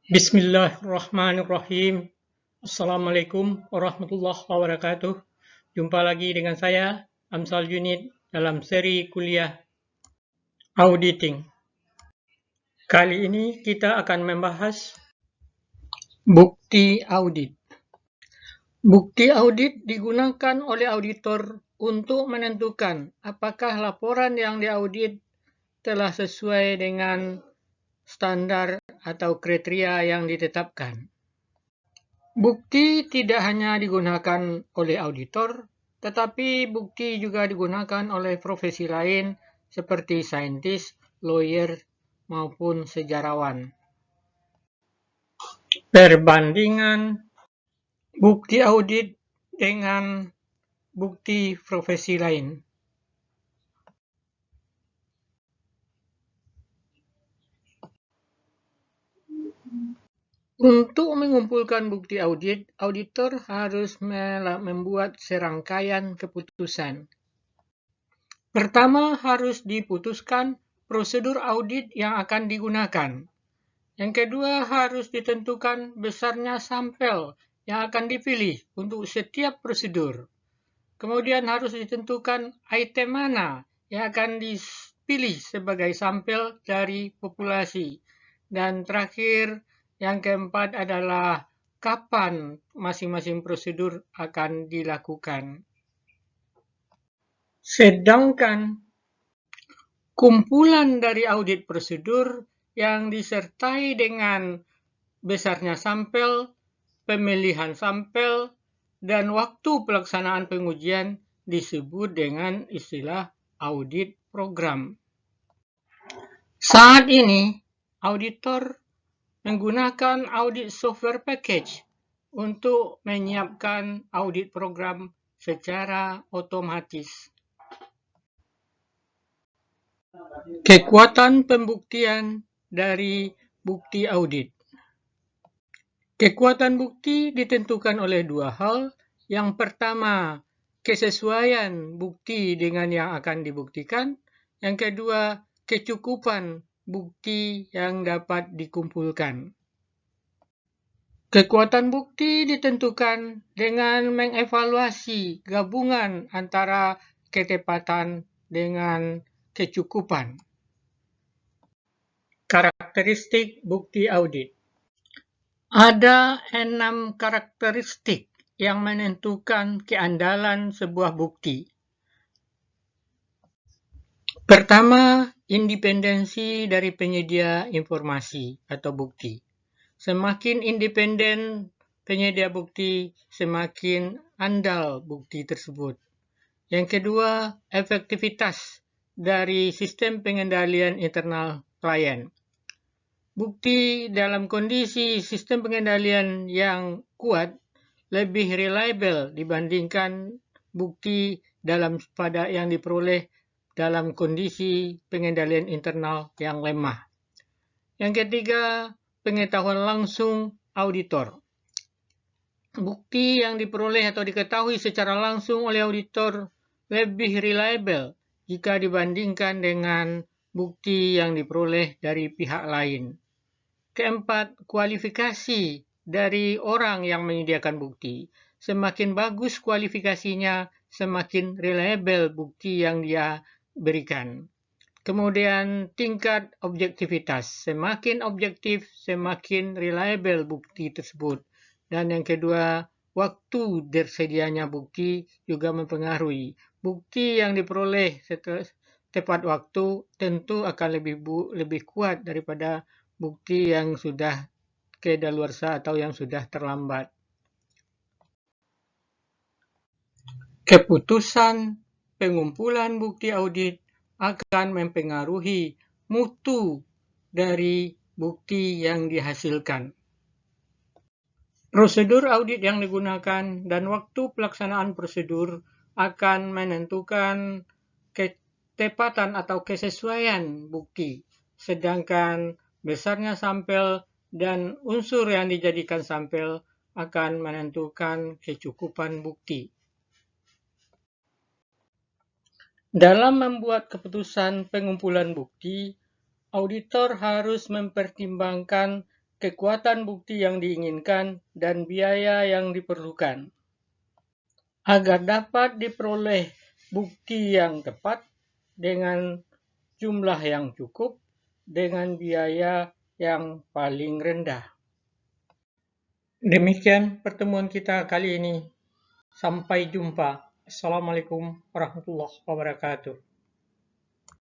Bismillahirrahmanirrahim. Assalamualaikum warahmatullahi wabarakatuh. Jumpa lagi dengan saya, Amsal Junid, dalam seri kuliah Auditing. Kali ini kita akan membahas bukti audit. Bukti audit digunakan oleh auditor untuk menentukan apakah laporan yang diaudit telah sesuai dengan standar atau kriteria yang ditetapkan. Bukti tidak hanya digunakan oleh auditor, tetapi bukti juga digunakan oleh profesi lain seperti saintis, lawyer, maupun sejarawan. Perbandingan bukti audit dengan bukti profesi lain. Untuk mengumpulkan bukti audit, auditor harus membuat serangkaian keputusan. Pertama, harus diputuskan prosedur audit yang akan digunakan. Yang kedua, harus ditentukan besarnya sampel yang akan dipilih untuk setiap prosedur. Kemudian harus ditentukan item mana yang akan dipilih sebagai sampel dari populasi. Dan terakhir, yang keempat adalah kapan masing-masing prosedur akan dilakukan. Sedangkan kumpulan dari audit prosedur yang disertai dengan besarnya sampel, pemilihan sampel, dan waktu pelaksanaan pengujian disebut dengan istilah audit program. Saat ini, auditor menggunakan audit software package untuk menyiapkan audit program secara otomatis. Kekuatan pembuktian dari bukti audit. Kekuatan bukti ditentukan oleh dua hal. Yang pertama, kesesuaian bukti dengan yang akan dibuktikan. Yang kedua, kecukupan bukti yang dapat dikumpulkan. Kekuatan bukti ditentukan dengan mengevaluasi gabungan antara ketepatan dengan kecukupan. Karakteristik bukti audit. Ada 6 karakteristik yang menentukan keandalan sebuah bukti. Pertama, independensi dari penyedia informasi atau bukti. Semakin independen penyedia bukti, semakin andal bukti tersebut. Yang kedua, efektivitas dari sistem pengendalian internal klien. Bukti dalam kondisi sistem pengendalian yang kuat lebih reliable dibandingkan bukti pada yang diperoleh dalam kondisi pengendalian internal yang lemah. Yang ketiga, pengetahuan langsung auditor. Bukti yang diperoleh atau diketahui secara langsung oleh auditor lebih reliable jika dibandingkan dengan bukti yang diperoleh dari pihak lain. Keempat, kualifikasi dari orang yang menyediakan bukti. Semakin bagus kualifikasinya, semakin reliable bukti yang dia berikan. Kemudian tingkat objektivitas. Semakin objektif, semakin reliable bukti tersebut. Dan yang kedua, waktu tersedianya bukti juga mempengaruhi. Bukti yang diperoleh tepat waktu tentu akan lebih kuat daripada bukti yang sudah kedaluarsa atau yang sudah terlambat. Keputusan pengumpulan bukti audit akan mempengaruhi mutu dari bukti yang dihasilkan. Prosedur audit yang digunakan dan waktu pelaksanaan prosedur akan menentukan ketepatan atau kesesuaian bukti, sedangkan besarnya sampel dan unsur yang dijadikan sampel akan menentukan kecukupan bukti. Dalam membuat keputusan pengumpulan bukti, auditor harus mempertimbangkan kekuatan bukti yang diinginkan, dan biaya yang diperlukan. Agar dapat diperoleh bukti yang tepat dengan jumlah yang cukup dengan biaya yang paling rendah. Demikian pertemuan kita kali ini. Sampai jumpa. Assalamualaikum warahmatullahi wabarakatuh.